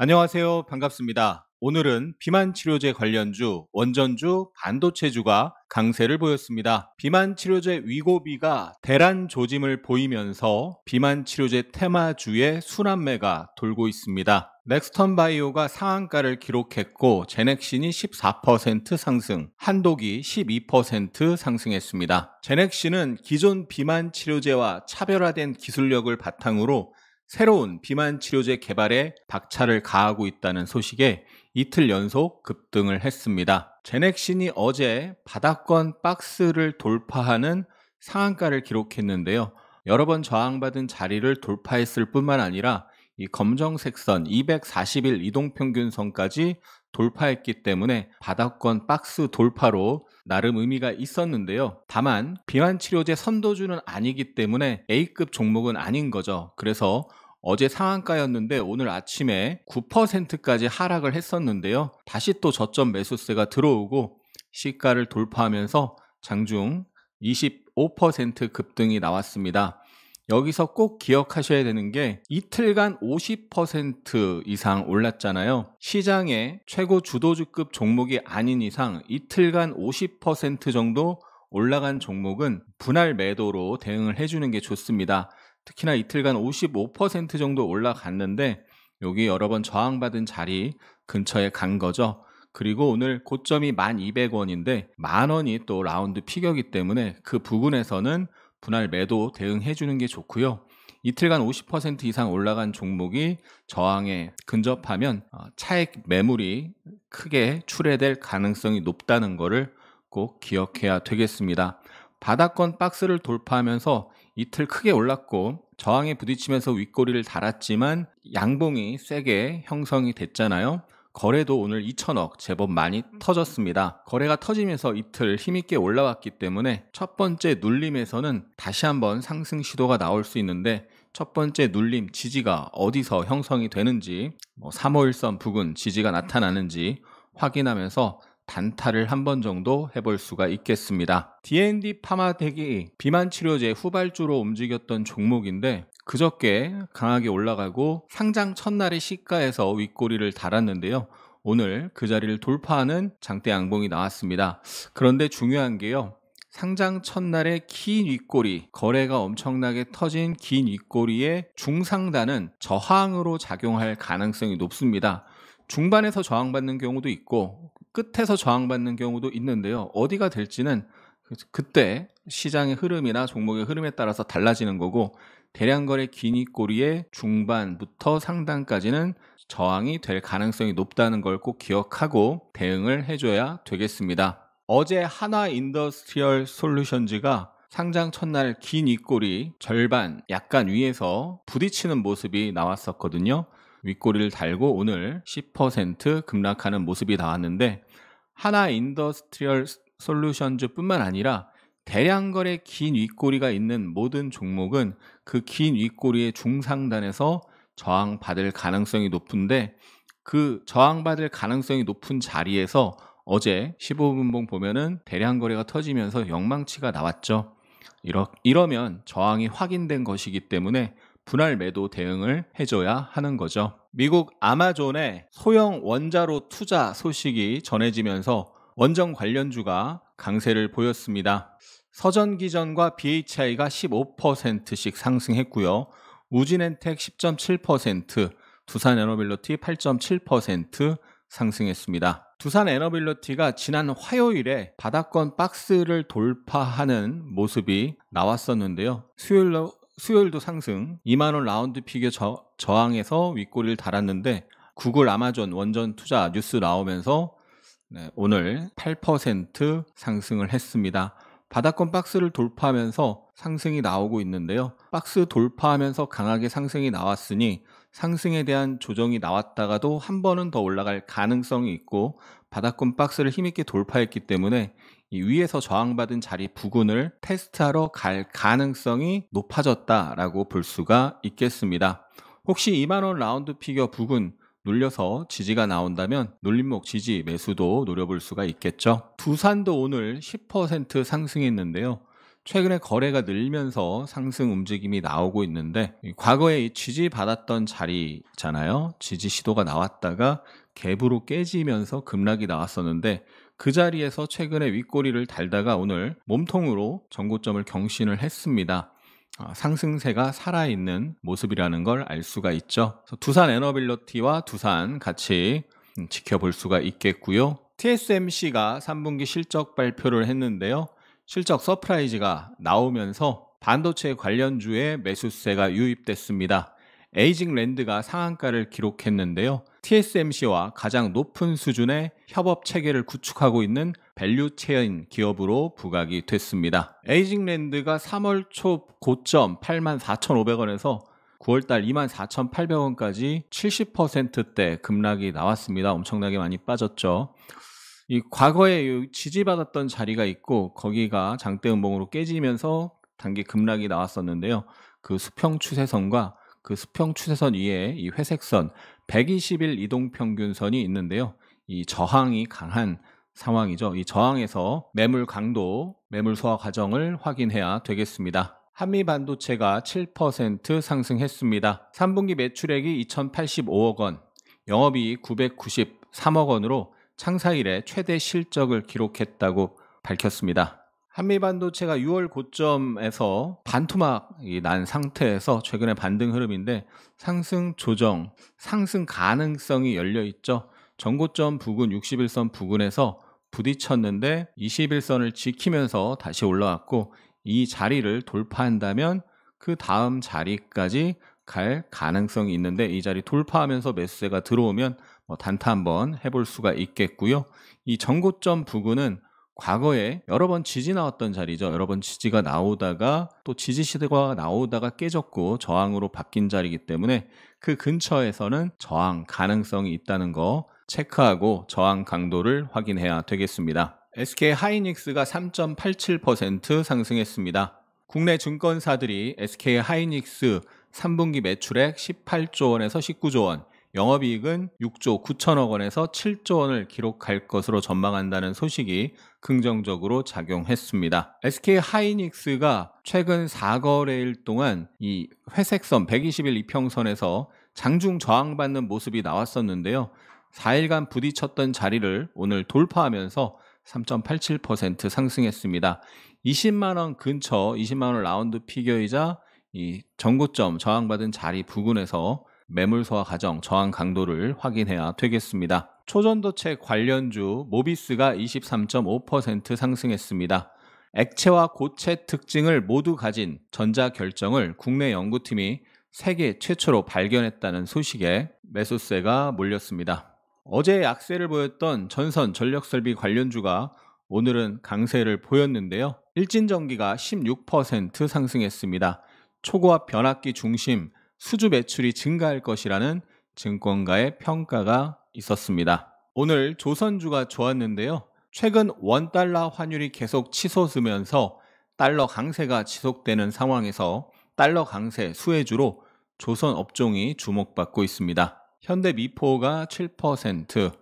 안녕하세요. 반갑습니다. 오늘은 비만 치료제 관련주, 원전주, 반도체주가 강세를 보였습니다. 비만 치료제 위고비가 대란 조짐을 보이면서 비만 치료제 테마주의 순환매가 돌고 있습니다. 넥스턴 바이오가 상한가를 기록했고 제넥신이 14% 상승, 한독이 12% 상승했습니다. 제넥신은 기존 비만 치료제와 차별화된 기술력을 바탕으로 새로운 비만 치료제 개발에 박차를 가하고 있다는 소식에 이틀 연속 급등을 했습니다. 제넥신이 어제 바닥권 박스를 돌파하는 상한가를 기록했는데요. 여러 번 저항받은 자리를 돌파했을 뿐만 아니라 이 검정색 선 240일 이동평균선까지 돌파했기 때문에 바닥권 박스 돌파로 나름 의미가 있었는데요. 다만 비만 치료제 선도주는 아니기 때문에 A급 종목은 아닌 거죠. 그래서 어제 상한가였는데 오늘 아침에 9%까지 하락을 했었는데요. 다시 또 저점 매수세가 들어오고 시가를 돌파하면서 장중 25% 급등이 나왔습니다. 여기서 꼭 기억하셔야 되는 게 이틀간 50% 이상 올랐잖아요. 시장의 최고 주도주급 종목이 아닌 이상 이틀간 50% 정도 올라간 종목은 분할 매도로 대응을 해주는 게 좋습니다. 특히나 이틀간 55% 정도 올라갔는데 여기 여러 번 저항받은 자리 근처에 간 거죠. 그리고 오늘 고점이 1200원인데 만원이 또 라운드 피겨기 때문에 그 부분에서는 분할 매도 대응해 주는 게 좋고요. 이틀간 50% 이상 올라간 종목이 저항에 근접하면 차익 매물이 크게 출회될 가능성이 높다는 것을 꼭 기억해야 되겠습니다. 바닥권 박스를 돌파하면서 이틀 크게 올랐고 저항에 부딪히면서 윗꼬리를 달았지만 양봉이 세게 형성이 됐잖아요. 거래도 오늘 2천억 제법 많이 터졌습니다. 거래가 터지면서 이틀 힘있게 올라왔기 때문에 첫 번째 눌림에서는 다시 한번 상승 시도가 나올 수 있는데 첫 번째 눌림 지지가 어디서 형성이 되는지 351선 부근 지지가 나타나는지 확인하면서 단타를 한 번 정도 해볼 수가 있겠습니다. D&D 파마텍이 비만 치료제 후발주로 움직였던 종목인데 그저께 강하게 올라가고 상장 첫날의 시가에서 윗꼬리를 달았는데요. 오늘 그 자리를 돌파하는 장대 양봉이 나왔습니다. 그런데 중요한 게요. 상장 첫날의 긴 윗꼬리, 거래가 엄청나게 터진 긴 윗꼬리의 중상단은 저항으로 작용할 가능성이 높습니다. 중반에서 저항받는 경우도 있고 끝에서 저항받는 경우도 있는데요. 어디가 될지는 그때 시장의 흐름이나 종목의 흐름에 따라서 달라지는 거고 대량거래 긴 윗꼬리의 중반부터 상단까지는 저항이 될 가능성이 높다는 걸 꼭 기억하고 대응을 해줘야 되겠습니다. 어제 하나 인더스트리얼 솔루션즈가 상장 첫날 긴 윗꼬리 절반 약간 위에서 부딪히는 모습이 나왔었거든요. 윗꼬리를 달고 오늘 10% 급락하는 모습이 나왔는데 하나 인더스트리얼 솔루션즈 뿐만 아니라 대량거래 긴 윗꼬리가 있는 모든 종목은 그 긴 윗꼬리의 중상단에서 저항받을 가능성이 높은데 그 저항받을 가능성이 높은 자리에서 어제 15분봉 보면은 대량거래가 터지면서 영망치가 나왔죠. 이러면 저항이 확인된 것이기 때문에 분할 매도 대응을 해줘야 하는 거죠. 미국 아마존의 소형 원자로 투자 소식이 전해지면서 원전 관련주가 강세를 보였습니다. 서전기전과 BHI가 15%씩 상승했고요. 우진엔텍 10.7%, 두산에너빌리티 8.7% 상승했습니다. 두산에너빌리티가 지난 화요일에 바닥권 박스를 돌파하는 모습이 나왔었는데요. 수요일도 상승 2만원 라운드 피겨 저항에서 윗꼬리를 달았는데 구글 아마존 원전 투자 뉴스 나오면서 오늘 8% 상승을 했습니다. 바닥권 박스를 돌파하면서 상승이 나오고 있는데요. 박스 돌파하면서 강하게 상승이 나왔으니 상승에 대한 조정이 나왔다가도 한 번은 더 올라갈 가능성이 있고 바닥권 박스를 힘있게 돌파했기 때문에 이 위에서 저항받은 자리 부근을 테스트하러 갈 가능성이 높아졌다라고 볼 수가 있겠습니다. 혹시 2만원 라운드 피겨 부근 눌려서 지지가 나온다면 눌림목 지지 매수도 노려볼 수가 있겠죠. 두산도 오늘 10% 상승했는데요. 최근에 거래가 늘면서 상승 움직임이 나오고 있는데 과거에 이 지지받았던 자리잖아요. 지지 시도가 나왔다가 갭으로 깨지면서 급락이 나왔었는데 그 자리에서 최근에 윗꼬리를 달다가 오늘 몸통으로 전고점을 경신을 했습니다. 상승세가 살아있는 모습이라는 걸 알 수가 있죠. 그래서 두산 에너빌리티와 두산 같이 지켜볼 수가 있겠고요. TSMC가 3분기 실적 발표를 했는데요. 실적 서프라이즈가 나오면서 반도체 관련주에 매수세가 유입됐습니다. 에이징랜드가 상한가를 기록했는데요. TSMC와 가장 높은 수준의 협업 체계를 구축하고 있는 밸류체인 기업으로 부각이 됐습니다. 에이징랜드가 3월 초 고점 84,500원에서 9월달 24,800원까지 70%대 급락이 나왔습니다. 엄청나게 많이 빠졌죠. 이 과거에 지지받았던 자리가 있고 거기가 장대 음봉으로 깨지면서 단기 급락이 나왔었는데요. 그 수평 추세선과 그 수평 추세선 위에 이 회색선 120일 이동평균선이 있는데요. 이 저항이 강한 상황이죠. 이 저항에서 매물 강도, 매물 소화 과정을 확인해야 되겠습니다. 한미반도체가 7% 상승했습니다. 3분기 매출액이 2,085억 원, 영업이익 993억 원으로 창사 이래 최대 실적을 기록했다고 밝혔습니다. 한미반도체가 6월 고점에서 반토막이 난 상태에서 최근에 반등 흐름인데 상승 조정, 상승 가능성이 열려 있죠. 전고점 부근 61선 부근에서 부딪혔는데 21선을 지키면서 다시 올라왔고 이 자리를 돌파한다면 그 다음 자리까지 갈 가능성이 있는데 이 자리 돌파하면서 매수세가 들어오면 단타 한번 해볼 수가 있겠고요. 이 전고점 부근은 과거에 여러 번 지지 나왔던 자리죠. 여러 번 지지가 나오다가 또 지지 시도가 나오다가 깨졌고 저항으로 바뀐 자리이기 때문에 그 근처에서는 저항 가능성이 있다는 거 체크하고 저항 강도를 확인해야 되겠습니다. SK하이닉스가 3.87% 상승했습니다. 국내 증권사들이 SK하이닉스 3분기 매출액 18조 원에서 19조 원, 영업이익은 6조 9천억 원에서 7조 원을 기록할 것으로 전망한다는 소식이 긍정적으로 작용했습니다. SK하이닉스가 최근 4거래일 동안 이 회색선 120일 이평선에서 장중 저항받는 모습이 나왔었는데요. 4일간 부딪혔던 자리를 오늘 돌파하면서 3.87% 상승했습니다. 20만원 근처 20만원 라운드 피겨이자 이 전고점 저항받은 자리 부근에서 매물 소화 과정 저항 강도를 확인해야 되겠습니다. 초전도체 관련주 모비스가 23.5% 상승했습니다. 액체와 고체 특징을 모두 가진 전자 결정을 국내 연구팀이 세계 최초로 발견했다는 소식에 매수세가 몰렸습니다. 어제 약세를 보였던 전선 전력설비 관련주가 오늘은 강세를 보였는데요. 일진전기가 16% 상승했습니다. 초고압 변압기 중심 수주 매출이 증가할 것이라는 증권가의 평가가 있었습니다. 오늘 조선주가 좋았는데요. 최근 원달러 환율이 계속 치솟으면서 달러 강세가 지속되는 상황에서 달러 강세 수혜주로 조선 업종이 주목받고 있습니다. 현대미포가 7%,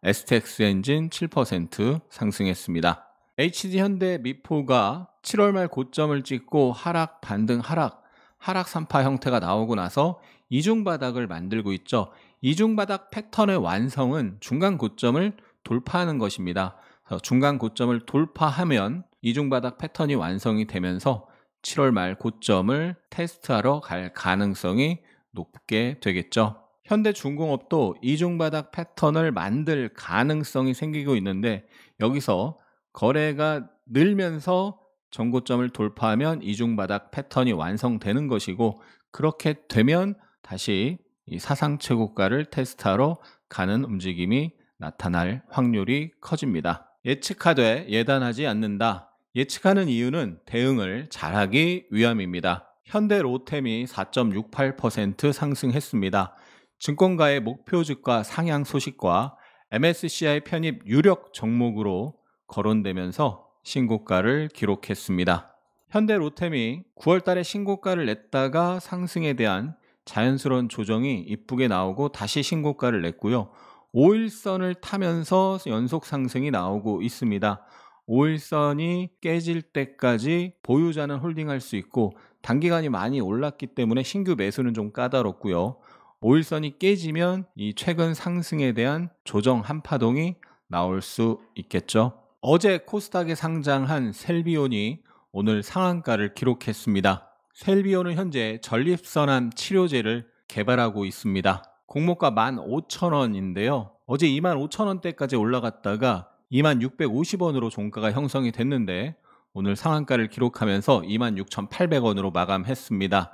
STX엔진 7% 상승했습니다. HD현대미포가 7월 말 고점을 찍고 하락 반등 하락 3파 형태가 나오고 나서 이중바닥을 만들고 있죠. 이중바닥 패턴의 완성은 중간 고점을 돌파하는 것입니다. 중간 고점을 돌파하면 이중바닥 패턴이 완성이 되면서 7월 말 고점을 테스트하러 갈 가능성이 높게 되겠죠. 현대중공업도 이중바닥 패턴을 만들 가능성이 생기고 있는데 여기서 거래가 늘면서 전고점을 돌파하면 이중바닥 패턴이 완성되는 것이고 그렇게 되면 다시 이 사상 최고가를 테스트하러 가는 움직임이 나타날 확률이 커집니다. 예측하되 예단하지 않는다. 예측하는 이유는 대응을 잘하기 위함입니다. 현대로템이 4.68% 상승했습니다. 증권가의 목표 주가 상향 소식과 MSCI 편입 유력 종목으로 거론되면서 신고가를 기록했습니다. 현대로템이 9월 달에 신고가를 냈다가 상승에 대한 자연스러운 조정이 이쁘게 나오고 다시 신고가를 냈고요. 5일선을 타면서 연속 상승이 나오고 있습니다. 5일선이 깨질 때까지 보유자는 홀딩할 수 있고 단기간이 많이 올랐기 때문에 신규 매수는 좀 까다롭고요. 5일선이 깨지면 이 최근 상승에 대한 조정 한파동이 나올 수 있겠죠. 어제 코스닥에 상장한 셀비온이 오늘 상한가를 기록했습니다. 셀비온은 현재 전립선암 치료제를 개발하고 있습니다. 공모가 15,000원인데요. 어제 25,000원대까지 올라갔다가 2650원으로 종가가 형성이 됐는데 오늘 상한가를 기록하면서 26,800원으로 마감했습니다.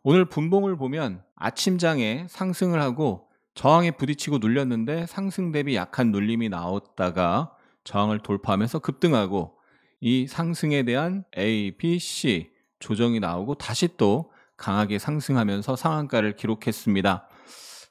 오늘 분봉을 보면 아침장에 상승을 하고 저항에 부딪히고 눌렸는데 상승 대비 약한 눌림이 나왔다가 저항을 돌파하면서 급등하고 이 상승에 대한 A, B, C 조정이 나오고 다시 또 강하게 상승하면서 상한가를 기록했습니다.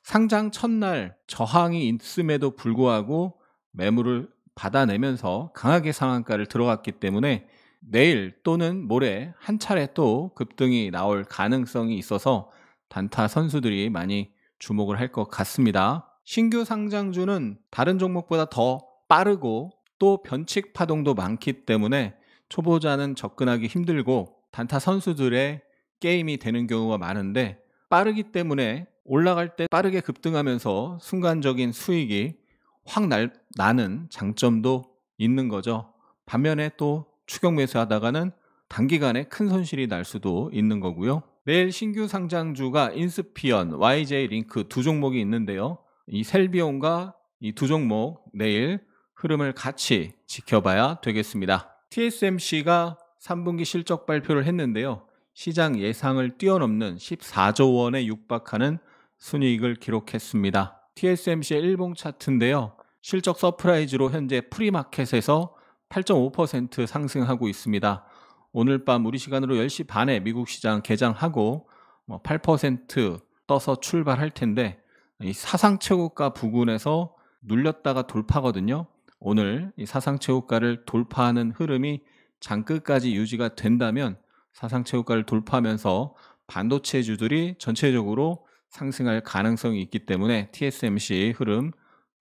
상장 첫날 저항이 있음에도 불구하고 매물을 받아내면서 강하게 상한가를 들어갔기 때문에 내일 또는 모레 한 차례 또 급등이 나올 가능성이 있어서 단타 선수들이 많이 주목을 할 것 같습니다. 신규 상장주는 다른 종목보다 더 빠르고 또 변칙 파동도 많기 때문에 초보자는 접근하기 힘들고 단타 선수들의 게임이 되는 경우가 많은데 빠르기 때문에 올라갈 때 빠르게 급등하면서 순간적인 수익이 확 나는 장점도 있는 거죠. 반면에 또 추격 매수하다가는 단기간에 큰 손실이 날 수도 있는 거고요. 내일 신규 상장주가 인스피언, YJ-링크 두 종목이 있는데요. 이 셀비온과 이 두 종목 내일 흐름을 같이 지켜봐야 되겠습니다. TSMC가 3분기 실적 발표를 했는데요. 시장 예상을 뛰어넘는 14조 원에 육박하는 순이익을 기록했습니다. TSMC의 일봉 차트인데요. 실적 서프라이즈로 현재 프리마켓에서 8.5% 상승하고 있습니다. 오늘 밤 우리 시간으로 10시 반에 미국 시장 개장하고 8% 떠서 출발할 텐데 이 사상 최고가 부근에서 눌렸다가 돌파거든요. 오늘 이 사상 최고가를 돌파하는 흐름이 장 끝까지 유지가 된다면 사상 최고가를 돌파하면서 반도체주들이 전체적으로 상승할 가능성이 있기 때문에 TSMC 흐름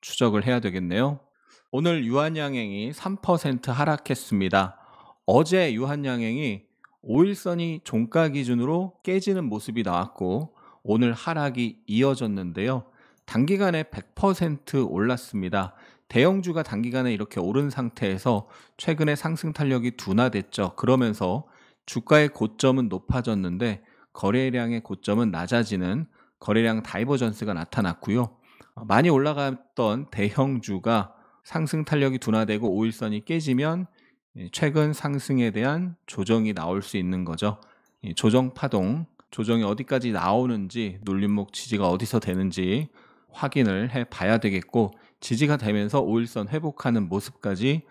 추적을 해야 되겠네요. 오늘 유한양행이 3% 하락했습니다. 어제 유한양행이 5일선이 종가 기준으로 깨지는 모습이 나왔고 오늘 하락이 이어졌는데요. 단기간에 100% 올랐습니다. 대형주가 단기간에 이렇게 오른 상태에서 최근에 상승 탄력이 둔화됐죠. 그러면서 주가의 고점은 높아졌는데 거래량의 고점은 낮아지는 거래량 다이버전스가 나타났고요. 많이 올라갔던 대형주가 상승 탄력이 둔화되고 5일선이 깨지면 최근 상승에 대한 조정이 나올 수 있는 거죠. 조정 파동, 조정이 어디까지 나오는지 눌림목 지지가 어디서 되는지 확인을 해봐야 되겠고 지지가 되면서 5일선 회복하는 모습까지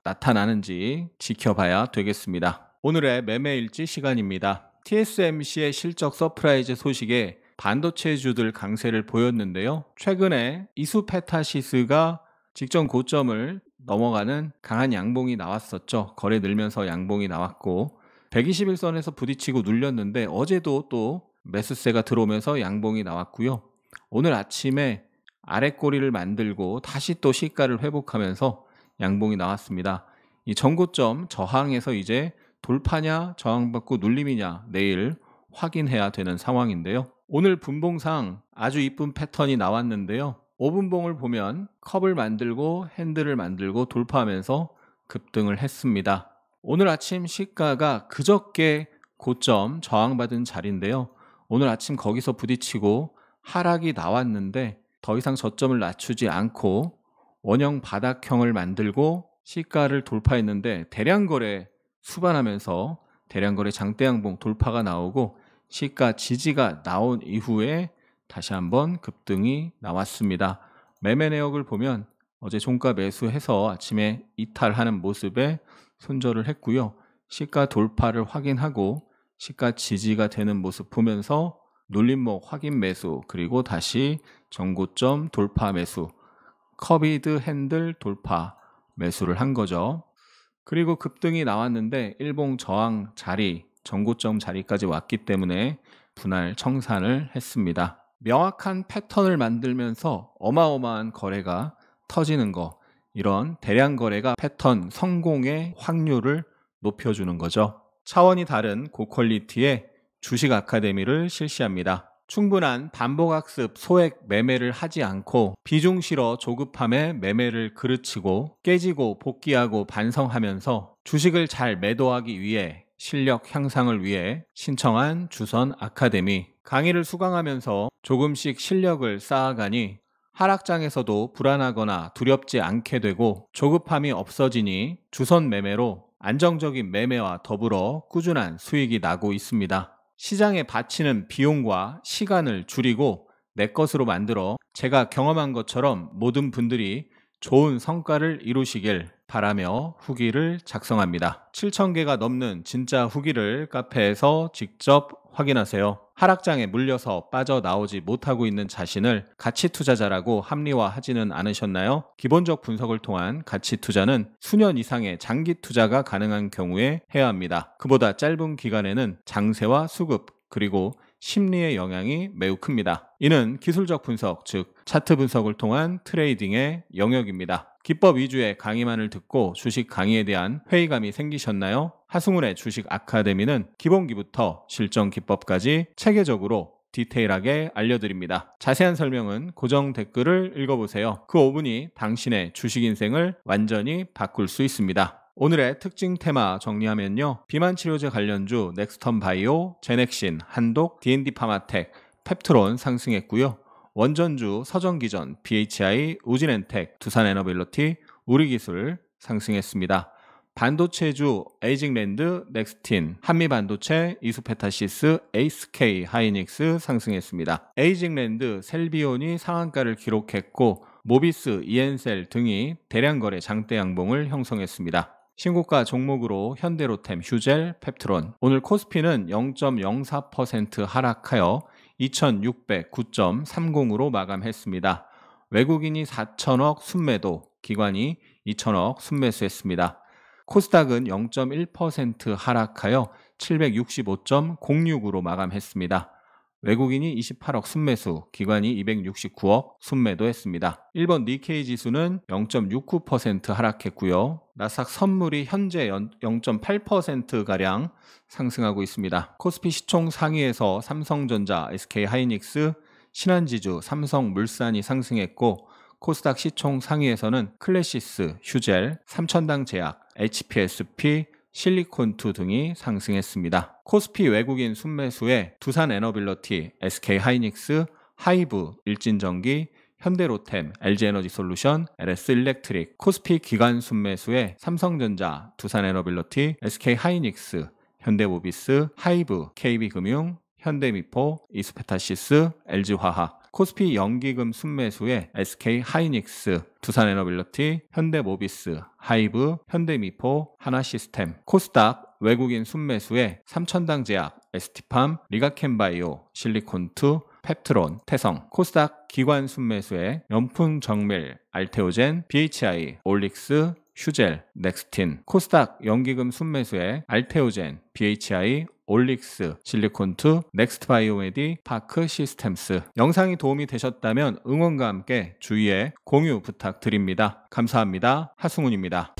나타나는지 지켜봐야 되겠습니다. 오늘의 매매일지 시간입니다. TSMC의 실적 서프라이즈 소식에 반도체주들 강세를 보였는데요. 최근에 이수페타시스가 직전 고점을 넘어가는 강한 양봉이 나왔었죠. 거래 늘면서 양봉이 나왔고 121선에서 부딪히고 눌렸는데 어제도 또 매수세가 들어오면서 양봉이 나왔고요. 오늘 아침에 아랫꼬리를 만들고 다시 또 시가를 회복하면서 양봉이 나왔습니다. 이 전고점 저항에서 이제 돌파냐 저항받고 눌림이냐 내일 확인해야 되는 상황인데요. 오늘 분봉상 아주 이쁜 패턴이 나왔는데요. 5분봉을 보면 컵을 만들고 핸들을 만들고 돌파하면서 급등을 했습니다. 오늘 아침 시가가 그저께 고점 저항받은 자리인데요. 오늘 아침 거기서 부딪히고 하락이 나왔는데 더 이상 저점을 낮추지 않고 원형 바닥형을 만들고 시가를 돌파했는데 대량거래 수반하면서 대량거래 장대양봉 돌파가 나오고 시가 지지가 나온 이후에 다시 한번 급등이 나왔습니다. 매매 내역을 보면 어제 종가 매수해서 아침에 이탈하는 모습에 손절을 했고요. 시가 돌파를 확인하고 시가 지지가 되는 모습 보면서 눌림목 확인 매수 그리고 다시 전고점 돌파 매수 커비드 핸들 돌파 매수를 한 거죠. 그리고 급등이 나왔는데 일봉 저항 자리 전고점 자리까지 왔기 때문에 분할 청산을 했습니다. 명확한 패턴을 만들면서 어마어마한 거래가 터지는 거 이런 대량 거래가 패턴 성공의 확률을 높여주는 거죠. 차원이 다른 고퀄리티의 주식 아카데미를 실시합니다. 충분한 반복학습 소액 매매를 하지 않고 비중실어 조급함에 매매를 그르치고 깨지고 복귀하고 반성하면서 주식을 잘 매도하기 위해 실력 향상을 위해 신청한 주선 아카데미. 강의를 수강하면서 조금씩 실력을 쌓아가니 하락장에서도 불안하거나 두렵지 않게 되고 조급함이 없어지니 주선 매매로 안정적인 매매와 더불어 꾸준한 수익이 나고 있습니다. 시장에 바치는 비용과 시간을 줄이고 내 것으로 만들어 제가 경험한 것처럼 모든 분들이 좋은 성과를 이루시길 바라며 후기를 작성합니다. 7,000개가 넘는 진짜 후기를 카페에서 직접 확인하세요. 하락장에 물려서 빠져나오지 못하고 있는 자신을 가치 투자자라고 합리화하지는 않으셨나요? 기본적 분석을 통한 가치 투자는 수년 이상의 장기 투자가 가능한 경우에 해야 합니다. 그보다 짧은 기간에는 장세와 수급 그리고 심리의 영향이 매우 큽니다. 이는 기술적 분석, 즉 차트 분석을 통한 트레이딩의 영역입니다. 기법 위주의 강의만을 듣고 주식 강의에 대한 회의감이 생기셨나요? 하승훈의 주식 아카데미는 기본기부터 실전 기법까지 체계적으로 디테일하게 알려드립니다. 자세한 설명은 고정 댓글을 읽어보세요. 그 5분이 당신의 주식 인생을 완전히 바꿀 수 있습니다. 오늘의 특징 테마 정리하면요. 비만 치료제 관련주 넥스턴 바이오, 제넥신, 한독, D&D 파마텍, 펩트론 상승했고요. 원전주 서정기전, BHI, 우진엔텍, 두산에너빌리티, 우리기술 상승했습니다. 반도체주 에이징랜드, 넥스틴, 한미반도체, 이수페타시스, 에이스케이, 하이닉스 상승했습니다. 에이징랜드, 셀비온이 상한가를 기록했고 모비스, 이엔셀 등이 대량 거래 장대 양봉을 형성했습니다. 신고가 종목으로 현대로템, 휴젤, 펩트론. 오늘 코스피는 0.04% 하락하여 2609.30으로 마감했습니다. 외국인이 4천억 순매도, 기관이 2천억 순매수했습니다. 코스닥은 0.1% 하락하여 765.06으로 마감했습니다. 외국인이 28억 순매수, 기관이 269억 순매도했습니다. 일본 니케이 지수는 0.69% 하락했고요. 나스닥 선물이 현재 0.8%가량 상승하고 있습니다. 코스피 시총 상위에서 삼성전자, SK하이닉스, 신한지주, 삼성물산이 상승했고 코스닥 시총 상위에서는 클래시스, 휴젤, 삼천당제약, HPSP, 실리콘2 등이 상승했습니다. 코스피 외국인 순매수에 두산에너빌리티, SK하이닉스, 하이브, 일진전기, 현대로템, LG에너지솔루션, LS일렉트릭, 코스피 기관 순매수에 삼성전자, 두산에너빌리티, SK하이닉스, 현대모비스, 하이브, KB금융, 현대미포, 이수페타시스, LG화학, 코스피 연기금 순매수에 SK하이닉스, 두산에너빌리티, 현대모비스, 하이브, 현대미포, 하나시스템, 코스닥 외국인 순매수에 삼천당제약, ST팜, 리가켄바이오, 실리콘2, 펩트론, 태성, 코스닥 기관 순매수에 연풍정밀, 알테오젠, BHI, 올릭스, 휴젤, 넥스틴, 코스닥 연기금 순매수에 알테오젠, BHI, 올릭스, 실리콘2, 넥스트바이오메디, 파크시스템스. 영상이 도움이 되셨다면 응원과 함께 주위에 공유 부탁드립니다. 감사합니다. 하승훈입니다.